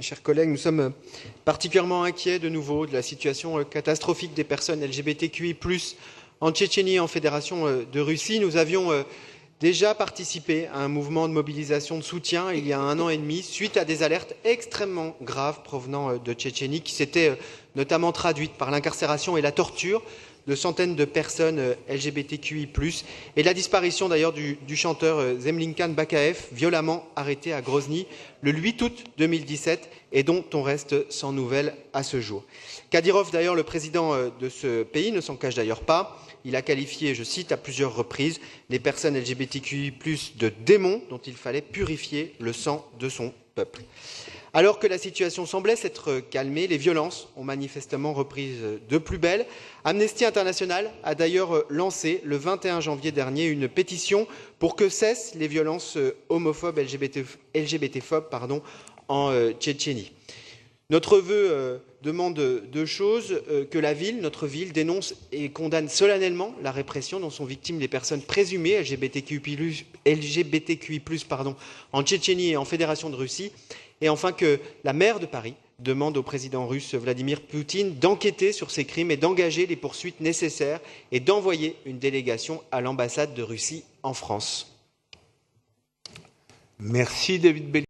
chers collègues, nous sommes particulièrement inquiets de nouveau de la situation catastrophique des personnes LGBTQI+, en Tchétchénie et en Fédération de Russie. Nous avions déjà participé à un mouvement de mobilisation de soutien il y a 1 an et demi, suite à des alertes extrêmement graves provenant de Tchétchénie, qui s'étaient notamment traduites par l'incarcération et la torture de centaines de personnes LGBTQI+, et la disparition d'ailleurs du chanteur Zemlinkan Bakaev, violemment arrêté à Grozny le 8 août 2017 et dont on reste sans nouvelles à ce jour. Kadyrov, d'ailleurs, le président de ce pays, ne s'en cache d'ailleurs pas. Il a qualifié, je cite, à plusieurs reprises, les personnes LGBTQI+, de démons dont il fallait purifier le sang de son peuple. Alors que la situation semblait s'être calmée, les violences ont manifestement repris de plus belle. Amnesty International a d'ailleurs lancé le 21 janvier dernier une pétition pour que cessent les violences homophobes, LGBT-phobes en Tchétchénie. Notre vœu demande deux choses, que la ville, notre ville, dénonce et condamne solennellement la répression dont sont victimes les personnes présumées LGBTQI+, en Tchétchénie et en Fédération de Russie, et enfin que la maire de Paris demande au président russe Vladimir Poutine d'enquêter sur ces crimes et d'engager les poursuites nécessaires et d'envoyer une délégation à l'ambassade de Russie en France. Merci David Bellion.